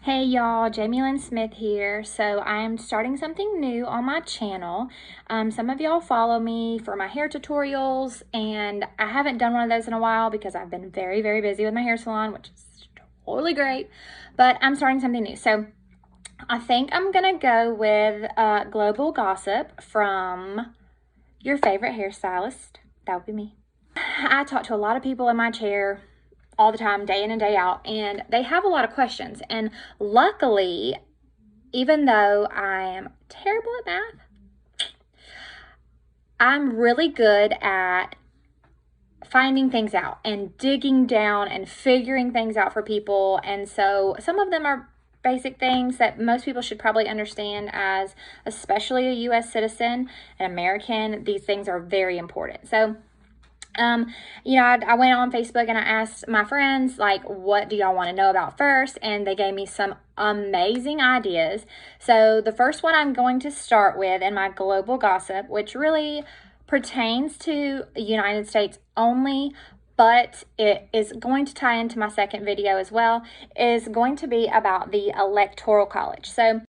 Hey y'all, Jamilyn Smith here. So I'm starting something new on my channel. Some of y'all follow me for my hair tutorials, and I haven't done one of those in a while because I've been very, very busy with my hair salon, which is totally great. But I'm starting something new. So I think I'm gonna go with Global Gossip from your favorite hairstylist. That would be me. I talk to a lot of people in my chair all the time, day in and day out, and they have a lot of questions. And luckily, even though I am terrible at math, I'm really good at finding things out and digging down and figuring things out for people. And so some of them are basic things that most people should probably understand, as especially a US citizen, an American. These things are very important. So I went on Facebook and I asked my friends, like, what do y'all want to know about first? And they gave me some amazing ideas. So the first one I'm going to start with in my global gossip, which really pertains to the United States only, but it is going to tie into my second video as well, is going to be about the Electoral College. So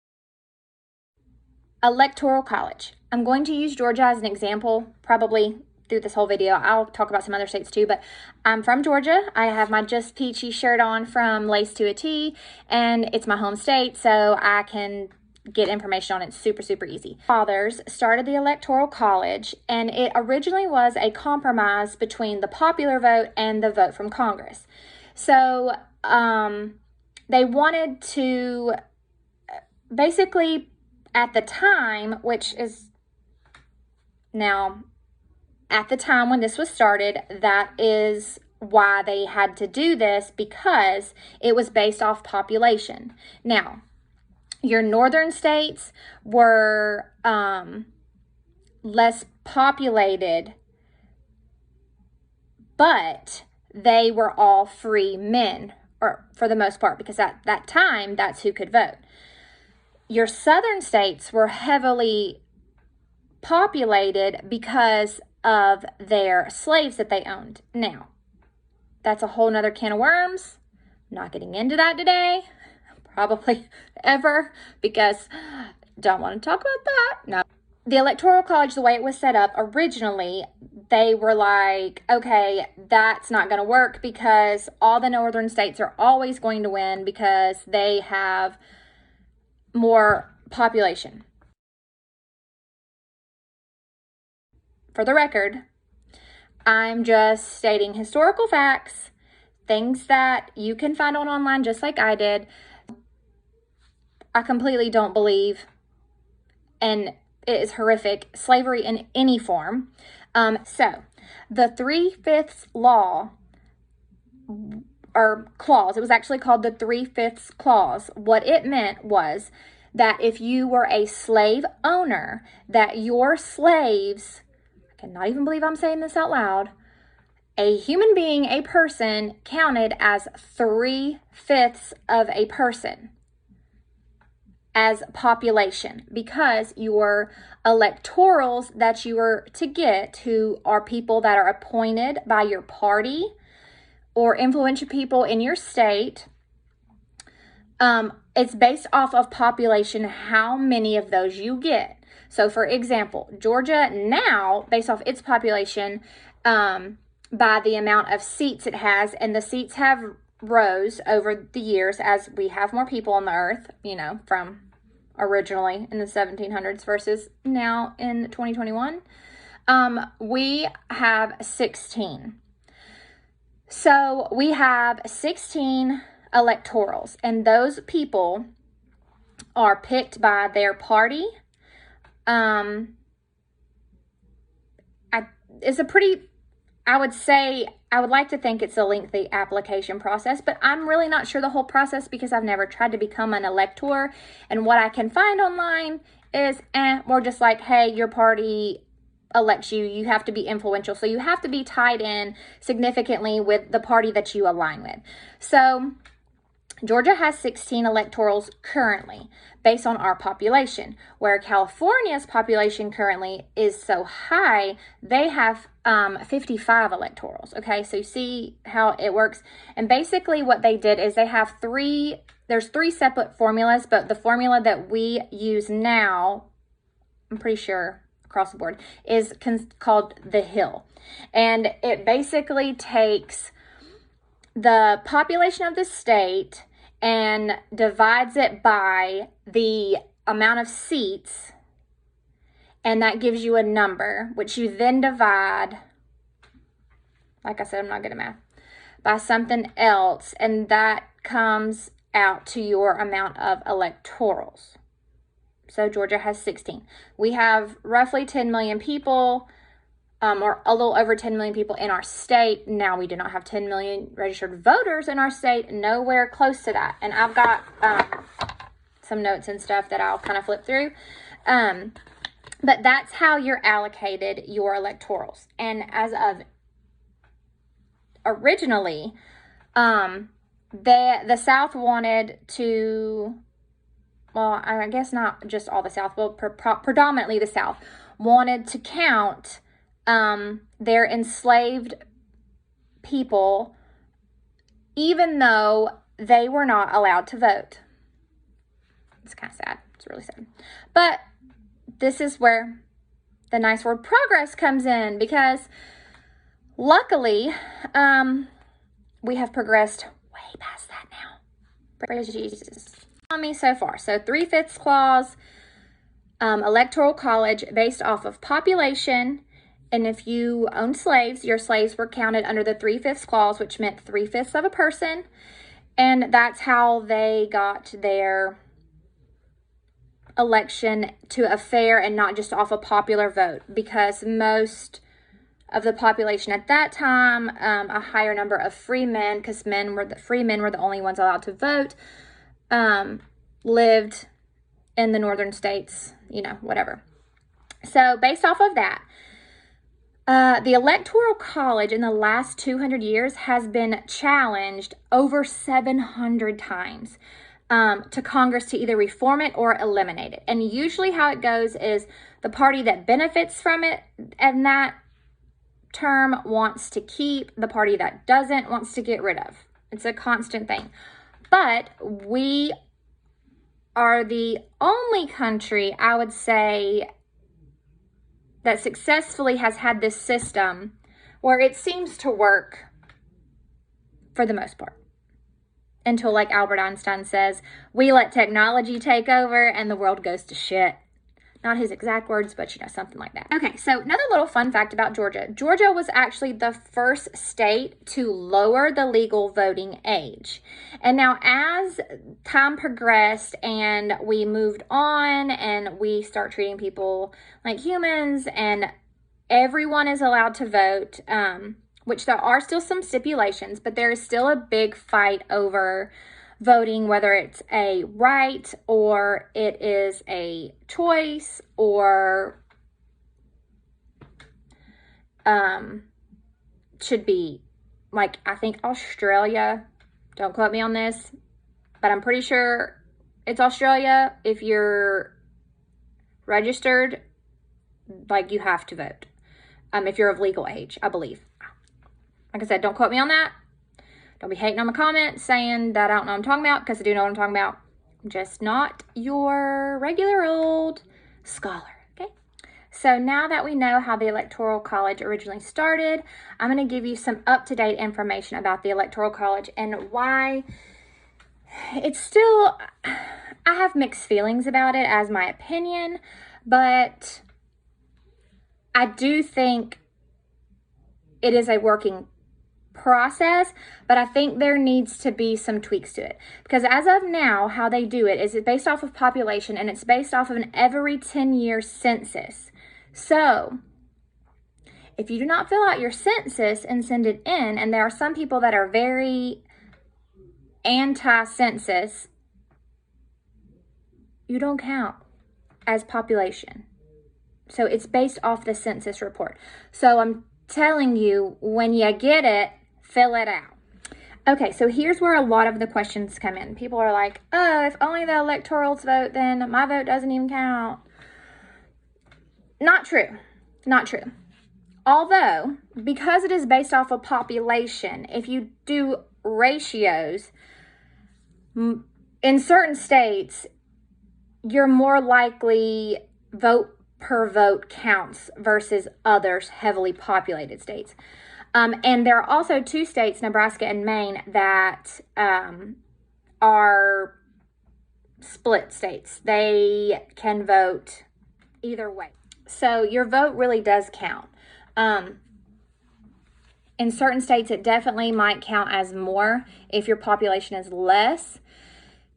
Electoral College. I'm going to use Georgia as an example, probably through this whole video. I'll talk about some other states too, but I'm from Georgia. I have my Just Peachy shirt on from Lace to a T, and it's my home state, so I can get information on it super, super easy. Fathers started the Electoral College, and it originally was a compromise between the popular vote and the vote from Congress. So they wanted to basically, at the time, which is now, at the time when this was started, that is why they had to do this, because it was based off population. Now, your northern states were less populated, but they were all free men, or for the most part, because at that time, that's who could vote. Your southern states were heavily populated because of their slaves that they owned. Now, that's a whole nother can of worms. Not getting into that today, probably ever, because don't want to talk about that. No. The Electoral College, the way it was set up originally, they were like, okay, that's not going to work because all the northern states are always going to win because they have more population. For the record, I'm just stating historical facts, things that you can find online just like I did. I completely don't believe, and it is horrific, slavery in any form. So the 3/5 law, or clause, it was actually called the 3/5 clause. What it meant was that if you were a slave owner, that your slaves, I cannot even believe I'm saying this out loud, a human being, a person, counted as 3/5 of a person as population, because your electorals that you were to get, who are people that are appointed by your party or influential people in your state, it's based off of population, how many of those you get. So for example, Georgia now, based off its population, by the amount of seats it has, and the seats have rose over the years as we have more people on the earth, from originally in the 1700s versus now in 2021, we have 16. So we have 16 electorals, and those people are picked by their party. It's a pretty, I would like to think it's a lengthy application process, but I'm really not sure the whole process because I've never tried to become an elector. And what I can find online is more just like, hey, your party elects you, you have to be influential. So you have to be tied in significantly with the party that you align with. So Georgia has 16 electorals currently based on our population, where California's population currently is so high, they have 55 electorals. Okay, so you see how it works. And basically what they did is they have there's three separate formulas, but the formula that we use now, I'm pretty sure across the board, is called the Hill. And it basically takes the population of the state and divides it by the amount of seats, and that gives you a number, which you then divide, like I said, I'm not good at math, by something else, and that comes out to your amount of electorals. So Georgia has 16. We have roughly 10 million people, or a little over 10 million people in our state. Now, we do not have 10 million registered voters in our state, nowhere close to that. And I've got some notes and stuff that I'll kind of flip through. But that's how you're allocated your electorals. And as of originally, the South wanted to, well, I guess not just all the South, but predominantly the South wanted to count their enslaved people, even though they were not allowed to vote. It's kind of sad. It's really sad. But this is where the nice word progress comes in, because luckily, we have progressed way past that now. Praise Jesus. On me so far. So 3/5 clause, Electoral College based off of population. And if you owned slaves, your slaves were counted under the 3/5 clause, which meant 3/5 of a person. And that's how they got their election to a fair and not just off a popular vote, because most of the population at that time, a higher number of free men, because free men were the only ones allowed to vote, lived in the northern states, whatever. So based off of that, the Electoral College in the last 200 years has been challenged over 700 times to Congress to either reform it or eliminate it. And usually how it goes is the party that benefits from it and that term wants to keep, the party that doesn't wants to get rid of. It's a constant thing. But we are the only country, I would say, that successfully has had this system where it seems to work for the most part. Until, like Albert Einstein says, we let technology take over and the world goes to shit. Not his exact words, but something like that. Okay, so another little fun fact about Georgia. Georgia was actually the first state to lower the legal voting age. And now as time progressed and we moved on and we start treating people like humans and everyone is allowed to vote, which there are still some stipulations, but there is still a big fight over voting, whether it's a right or it is a choice or should be, like, I think Australia, don't quote me on this, but I'm pretty sure it's Australia. If you're registered, like, you have to vote if you're of legal age, I believe. Like I said, don't quote me on that. Don't be hating on my comments saying that I don't know what I'm talking about, because I do know what I'm talking about. I'm just not your regular old scholar, okay? So now that we know how the Electoral College originally started, I'm going to give you some up-to-date information about the Electoral College and why it's still, I have mixed feelings about it as my opinion, but I do think it is a working process, but I think there needs to be some tweaks to it, because as of now, how they do it is it's based off of population, and it's based off of an every 10-year census. So if you do not fill out your census and send it in, and there are some people that are very anti-census, you don't count as population. So it's based off the census report. So I'm telling you, when you get it, fill it out. Okay, so here's where a lot of the questions come in. People are like, oh, if only the electorals vote, then my vote doesn't even count. Not true. Not true. Although, because it is based off of population, if you do ratios, in certain states, you're more likely vote per vote counts versus others heavily populated states. And there are also 2 states, Nebraska and Maine, that are split states. They can vote either way. So your vote really does count. In certain states, it definitely might count as more if your population is less.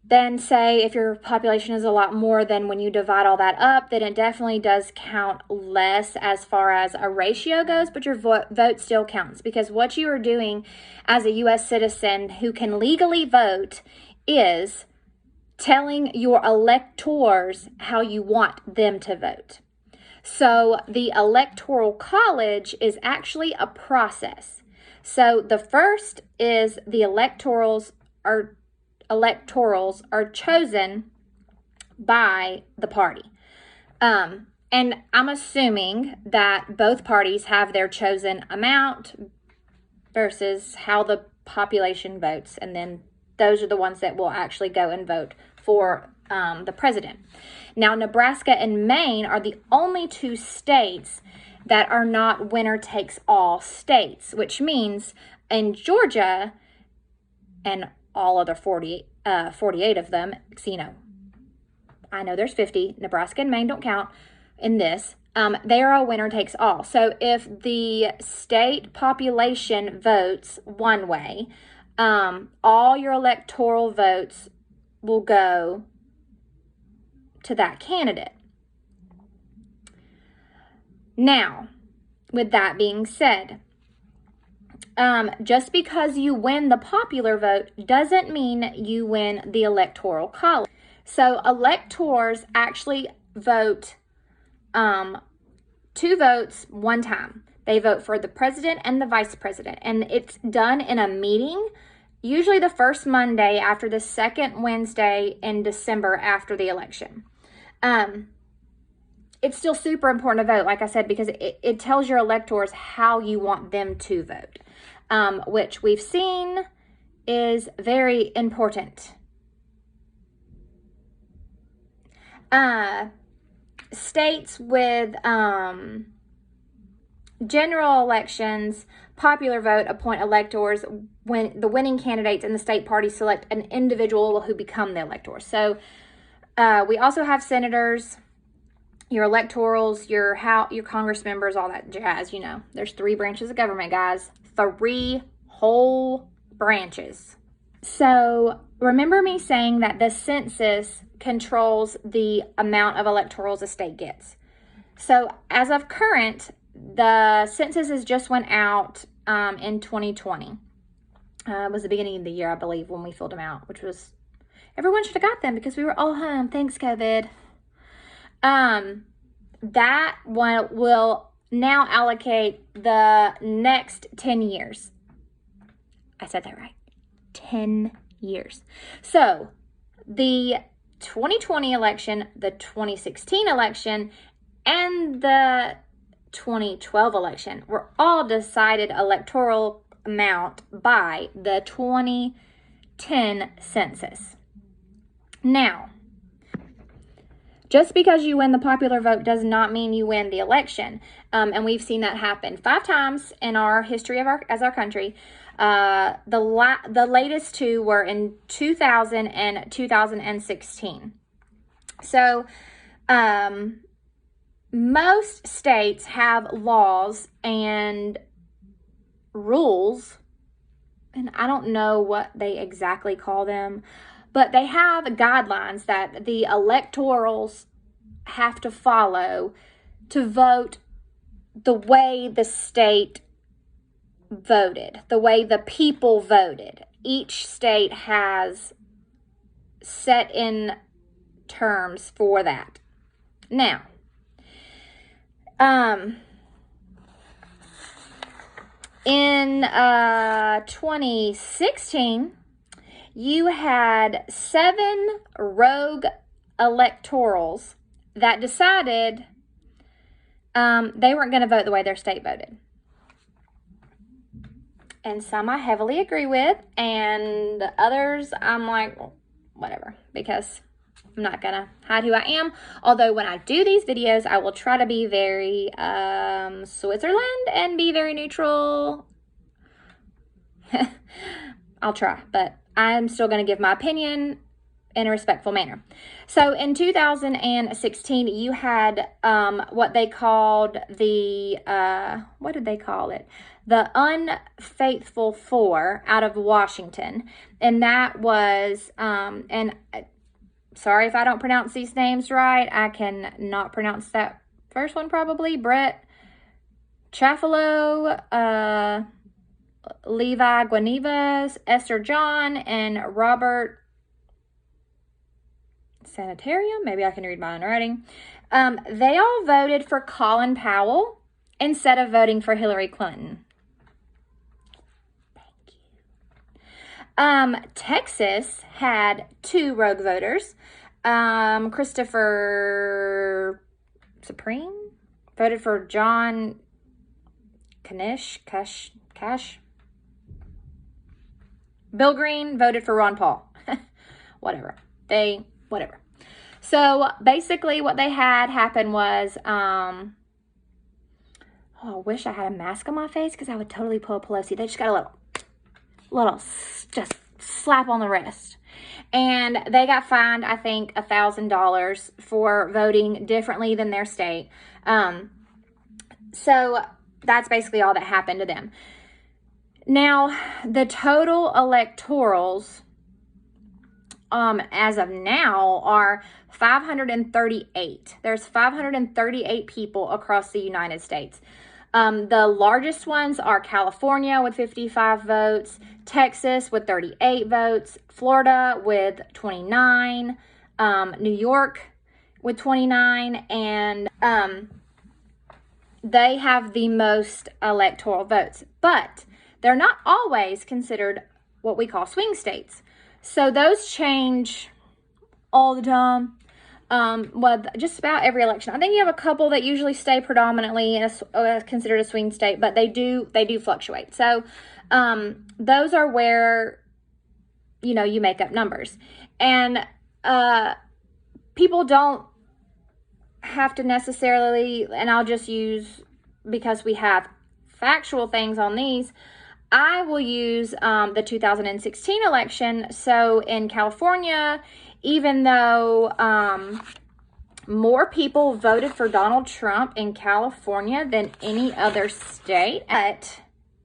Then say if your population is a lot more, then when you divide all that up, then it definitely does count less as far as a ratio goes, but your vote still counts, because what you are doing as a U.S. citizen who can legally vote is telling your electors how you want them to vote. So the Electoral College is actually a process. So the first is the electorals are chosen by the party. And I'm assuming that both parties have their chosen amount versus how the population votes. And then those are the ones that will actually go and vote for the president. Now, Nebraska and Maine are the only 2 states that are not winner-takes-all states, which means in Georgia and all other 48 of them, I know there's 50. Nebraska and Maine don't count in this. They are a winner-takes-all. So if the state population votes one way, all your electoral votes will go to that candidate. Now, with that being said, just because you win the popular vote doesn't mean you win the Electoral College. So electors actually vote 2 votes one time. They vote for the president and the vice president, and it's done in a meeting, usually the first Monday after the second Wednesday in December after the election. It's still super important to vote, like I said, because it tells your electors how you want them to vote, which we've seen is very important. States with general elections, popular vote, appoint electors when the winning candidates in the state party select an individual who become the electors. So we also have senators, your electorals, your Congress members, all that jazz. There's 3 branches of government, guys. 3 whole branches. So remember me saying that the census controls the amount of electorals a state gets. So as of current, the census just went out in 2020. It was the beginning of the year, I believe, when we filled them out, which was, everyone should have got them because we were all home. Thanks, COVID. That one will now allocate the next 10 years. I said that right. 10 years. So the 2020 election, the 2016 election, and the 2012 election were all decided electoral amount by the 2010 census. Now, just because you win the popular vote does not mean you win the election. And we've seen that happen 5 times in our history of as our country. The latest 2 were in 2000 and 2016. So, most states have laws and rules, and I don't know what they exactly call them, but they have guidelines that the electorals have to follow to vote the way the state voted, the way the people voted. Each state has set in terms for that. Now, In 2016, you had 7 rogue electorals that decided they weren't going to vote the way their state voted. And some I heavily agree with, and others I'm like, well, whatever, because I'm not going to hide who I am. Although when I do these videos, I will try to be very Switzerland and be very neutral. I'll try, but I'm still going to give my opinion in a respectful manner. So in 2016, you had what they called the, what did they call it? The Unfaithful Four out of Washington. And that was, and sorry if I don't pronounce these names right. I can not pronounce that first one probably. Brett Chaffalo, Levi Guanivas, Esther John, and Robert Sanitarium. Maybe I can read my own writing. They all voted for Colin Powell instead of voting for Hillary Clinton. Thank you. Texas had 2 rogue voters. Christopher Supreme voted for John Cash. Bill Green voted for Ron Paul. Whatever. Whatever. So basically what they had happen was, oh, I wish I had a mask on my face because I would totally pull a Pelosi. They just got a little just slap on the wrist. And they got fined, I think, $1,000 for voting differently than their state. So that's basically all that happened to them. Now, the total electorals as of now are 538. There's 538 people across the United States. The largest ones are California with 55 votes, Texas with 38 votes, Florida with 29, New York with 29, and they have the most electoral votes. But they're not always considered what we call swing states. So those change all the time. Well, just about every election. I think you have a couple that usually stay predominantly considered a swing state, but they do fluctuate. So those are where, you make up numbers. And people don't have to necessarily, and I'll just use, because we have factual things on these, I will use the 2016 election. So in California, even though more people voted for Donald Trump in California than any other state, but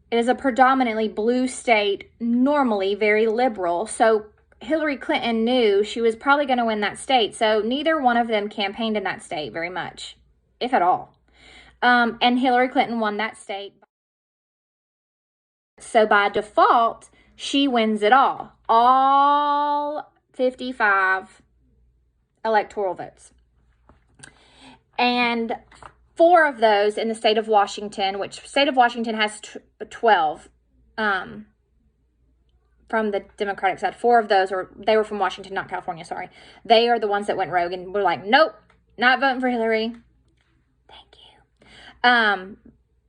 it is a predominantly blue state, normally very liberal. So Hillary Clinton knew she was probably going to win that state. So neither one of them campaigned in that state very much, if at all. And Hillary Clinton won that state. So by default, she wins it all 55 electoral votes. And 4 of those in the state of Washington, which state of Washington has 12 from the Democratic side. 4 of those they were from Washington, not California, sorry. They are the ones that went rogue and were like, nope, not voting for Hillary. Thank you.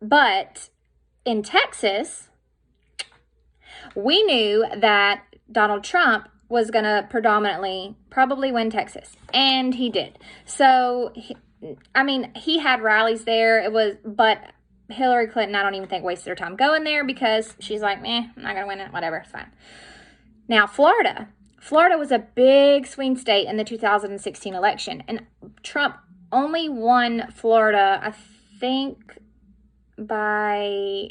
But in Texas, we knew that Donald Trump was going to probably win Texas. And he did. So, he had rallies there. But Hillary Clinton, I don't even think wasted her time going there because she's like, I'm not going to win it. Whatever, it's fine. Now, Florida. Florida was a big swing state in the 2016 election. And Trump only won Florida, I think, by...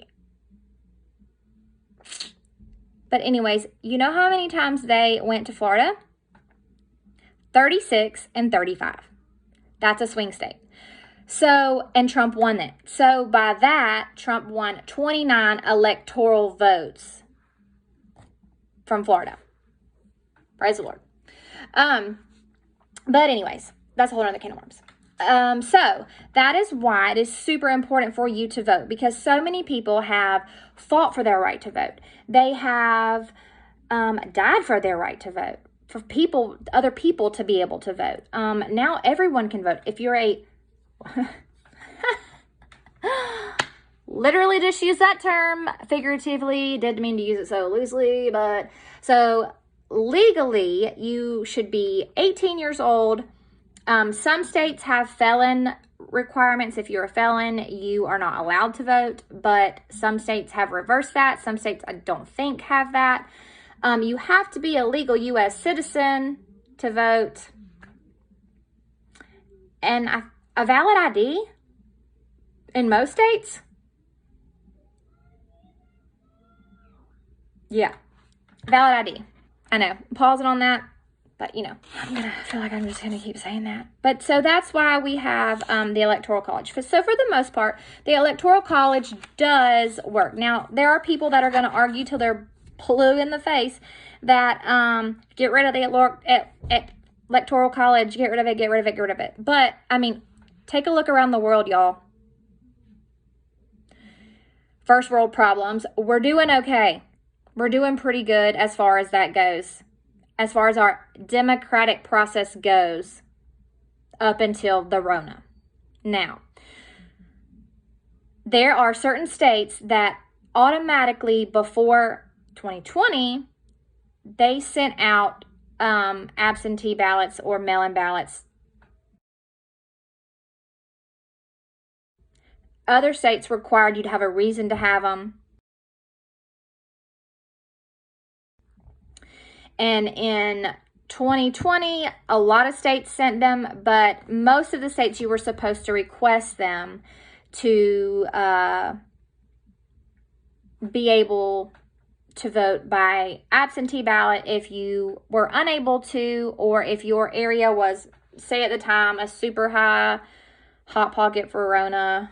But anyways, you know how many times they went to Florida? 36 and 35. That's a swing state. So, and Trump won it. So by that, Trump won 29 electoral votes from Florida. Praise the Lord. But anyways, that's a whole other can of worms. So that is why it is super important for you to vote, because so many people have fought for their right to vote. They have died for their right to vote, for other people to be able to vote. Now everyone can vote. If you're a literally just use that term figuratively, didn't mean to use it so loosely, but so legally you should be 18 years old. Some states have felon requirements. If you're a felon, you are not allowed to vote, but some states have reversed that. Some states, I don't think, have that. You have to be a legal U.S. citizen to vote. And a valid ID in most states? Yeah, valid ID. I know, I'm pausing on that. But, you know, I feel like I'm just going to keep saying that. But so that's why we have the Electoral College. So for the most part, the Electoral College does work. Now, there are people that are going to argue till they're blue in the face that get rid of the Electoral College, get rid of it, get rid of it, get rid of it. But, I mean, take a look around the world, y'all. First world problems. We're doing okay. We're doing pretty good as far as that goes. As far as our democratic process goes, up until the Rona. Now, there are certain states that automatically before 2020, they sent out absentee ballots or mail-in ballots. Other states required you to have a reason to have them. And in 2020, a lot of states sent them, but most of the states you were supposed to request them to be able to vote by absentee ballot if you were unable to, or if your area was, say at the time, a super high hot pocket for Rona.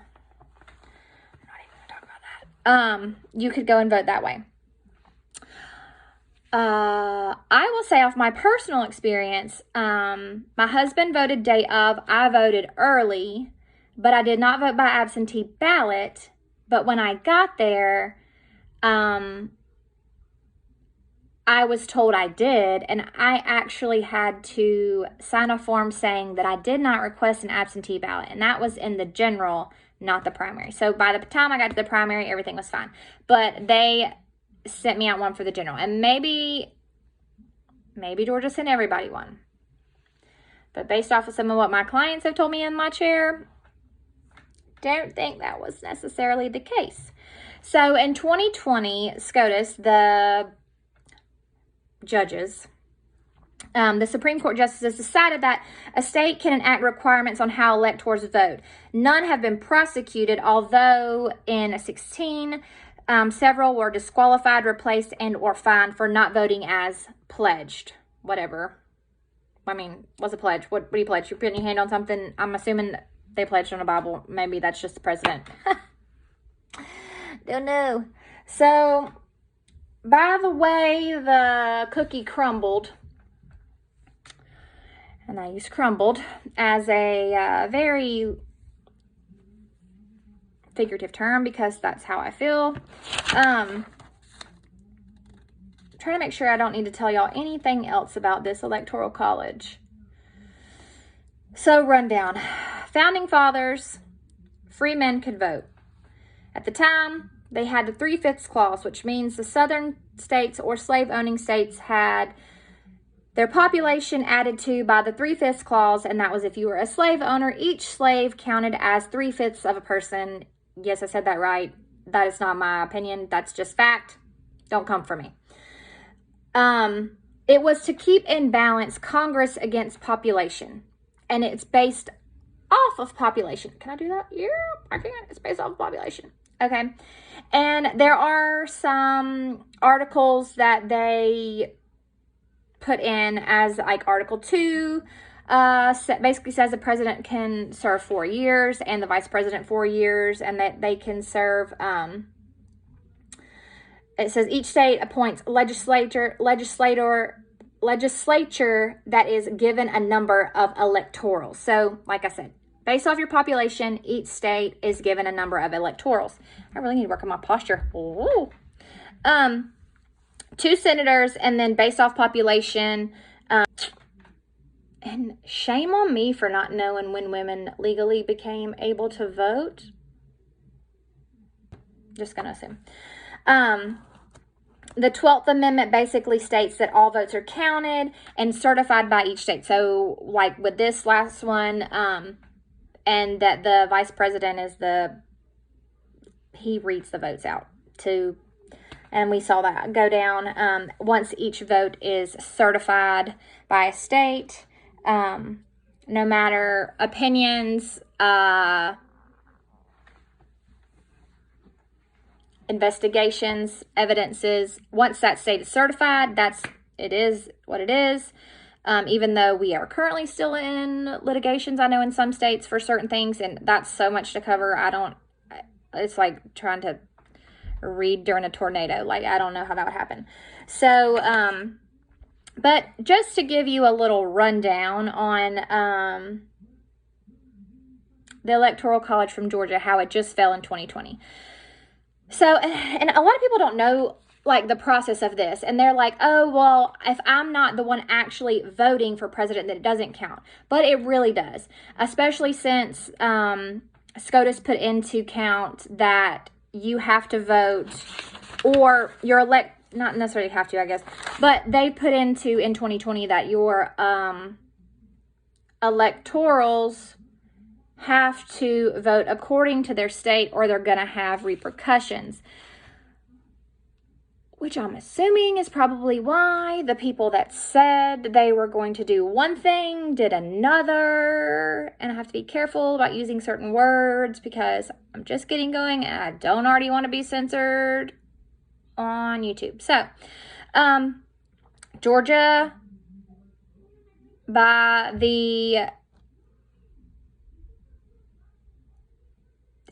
I'm not even going to talk about that. You could go and vote that way. I will say off my personal experience, my husband voted day of, I voted early, but I did not vote by absentee ballot. But when I got there, I was told I did, and I actually had to sign a form saying that I did not request an absentee ballot, and that was in the general, not the primary. So by the time I got to the primary, everything was fine. But they sent me out one for the general, and maybe Georgia sent everybody one. But based off of some of what my clients have told me in my chair, don't think that was necessarily the case. So in 2020, SCOTUS, the judges, the Supreme Court justices decided that a state can enact requirements on how electors vote. None have been prosecuted, although in 16, several were disqualified, replaced, and or fined for not voting as pledged. Whatever. I mean, what's a pledge? What do you pledge? You're putting your hand on something. I'm assuming they pledged on a Bible. Maybe that's just the president. Don't know. So, by the way the cookie crumbled, and I use crumbled as a very figurative term because that's how I feel. Trying to make sure I don't need to tell y'all anything else about this Electoral College. So, rundown. Founding fathers, free men could vote. At the time, they had the 3/5 clause, which means the southern states or slave-owning states had their population added to by the 3/5 clause, and that was if you were a slave owner, each slave counted as 3/5 of a person. Yes, I said that right. That is not my opinion. That's just fact. Don't come for me. It was to keep in balance Congress against population, and it's based off of population. Can I do that? Yeah, I can. It's based off of population. Okay. And there are some articles that they put in as like Article 2, basically says the president can serve 4 years and the vice president 4 years, and that they can serve, it says each state appoints legislature that is given a number of electorals. So, like I said, Based off your population, each state is given a number of electorals. I really need to work on my posture. Ooh. 2 senators, and then based off population. And shame on me for not knowing when women legally became able to vote. Just gonna assume. The 12th Amendment basically states that all votes are counted and certified by each state. So, like with this last one, and that the vice president is he reads the votes out to, and we saw that go down once each vote is certified by a state. No matter opinions, investigations, evidences, once that state is certified, it is what it is. Even though we are currently still in litigations, I know in some states for certain things, and that's so much to cover. It's like trying to read during a tornado. Like, I don't know how that would happen. So, but just to give you a little rundown on the Electoral College from Georgia, how it just fell in 2020. So, and a lot of people don't know, like, the process of this. And they're like, oh, well, if I'm not the one actually voting for president, then it doesn't count. But it really does, especially since SCOTUS put into count that you have to vote, or your not necessarily have to, I guess, but they put into in 2020 that your electorals have to vote according to their state, or they're going to have repercussions, which I'm assuming is probably why the people that said they were going to do one thing did another. And I have to be careful about using certain words because I'm just getting going and I don't already want to be censored on YouTube. So, Georgia, by the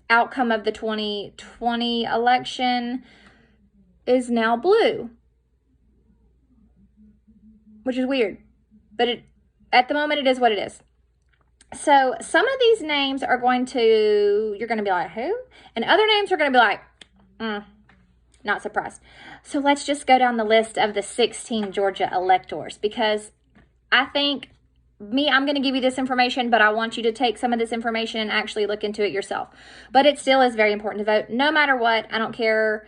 outcome of the 2020 election, is now blue, which is weird, but at the moment it is what it is. So some of these names are you're going to be like, who? And other names are going to be like, not surprised. So let's just go down the list of the 16 Georgia electors, because I think I'm going to give you this information, but I want you to take some of this information and actually look into it yourself. But it still is very important to vote, no matter what. I don't care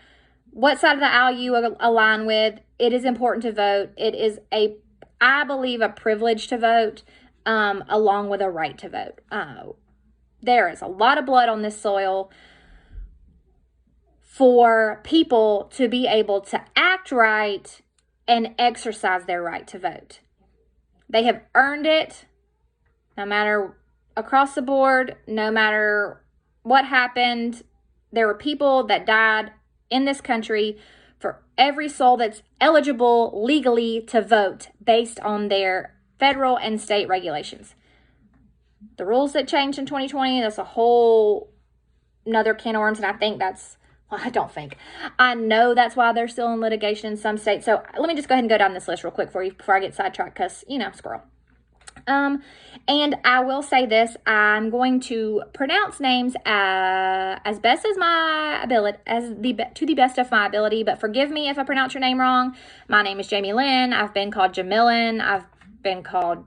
what side of the aisle you align with. It is important to vote. It is I believe, a privilege to vote, along with a right to vote. There is a lot of blood on this soil for people to be able to act right and exercise their right to vote. They have earned it, no matter across the board, no matter what happened. There were people that died in this country for every soul that's eligible legally to vote based on their federal and state regulations. The rules that changed in 2020, that's a whole another can of worms, and I know that's why they're still in litigation in some states. So let me just go ahead and go down this list real quick for you before I get sidetracked, because, squirrel. And I will say this, I'm going to pronounce names as best as my ability, to the best of my ability, but forgive me if I pronounce your name wrong. My name is Jamilyn. I've been called Jamilyn. I've been called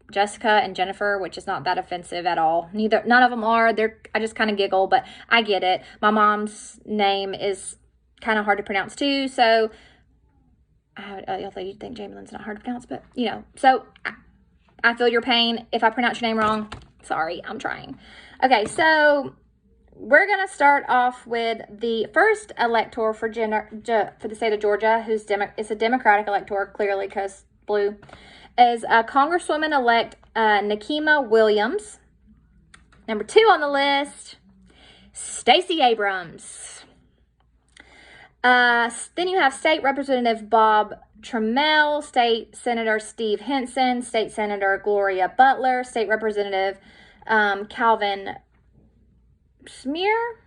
Jessica and Jennifer, which is not that offensive at all. None of them are. I just kind of giggle, but I get it. My mom's name is kind of hard to pronounce too, so although you'd think Jamilyn's not hard to pronounce, but so I feel your pain. If I pronounce your name wrong, sorry, I'm trying. Okay, so we're going to start off with the first elector for the state of Georgia, it's a Democratic elector, clearly, because blue, is Congresswoman-elect Nikema Williams. Number 2 on the list, Stacey Abrams. Then you have State Representative Bob Trammell, State Senator Steve Henson, State Senator Gloria Butler, State Representative Calvin Smear,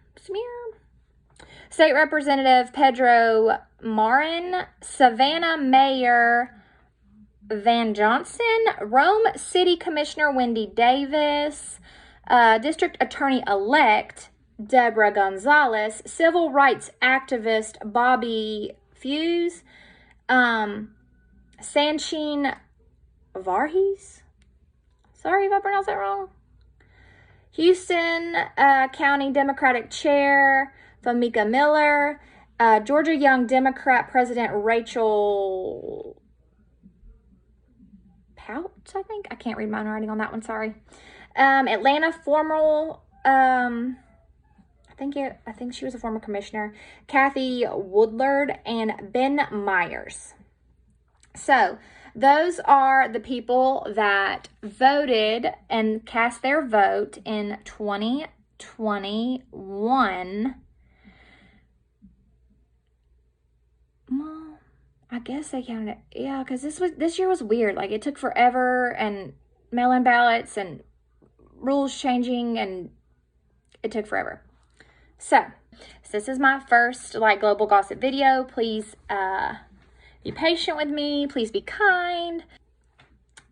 State Representative Pedro Marin, Savannah Mayor Van Johnson, Rome City Commissioner Wendy Davis, District Attorney-elect Deborah Gonzalez, civil rights activist Bobby Fuse, Sancheen Varghese, sorry if I pronounced that wrong, Houston County Democratic Chair Famika Miller, Georgia Young Democrat President Rachel Pout, I think. I can't read my writing on that one, sorry. Atlanta formal, I think she was a former commissioner, Kathy Woodlard, and Ben Myers. So those are the people that voted and cast their vote in 2021. Well, I guess they counted it. Yeah, because this year was weird. Like, it took forever, and mail-in ballots and rules changing, and it took forever. So this is my first global gossip video. Please be patient with me. Please be kind.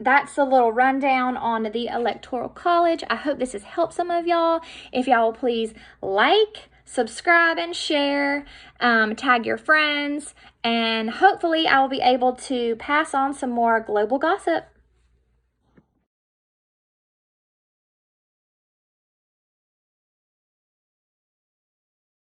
That's a little rundown on the Electoral College. I hope this has helped some of y'all. If y'all will please like, subscribe, and share, tag your friends, and hopefully I will be able to pass on some more global gossip.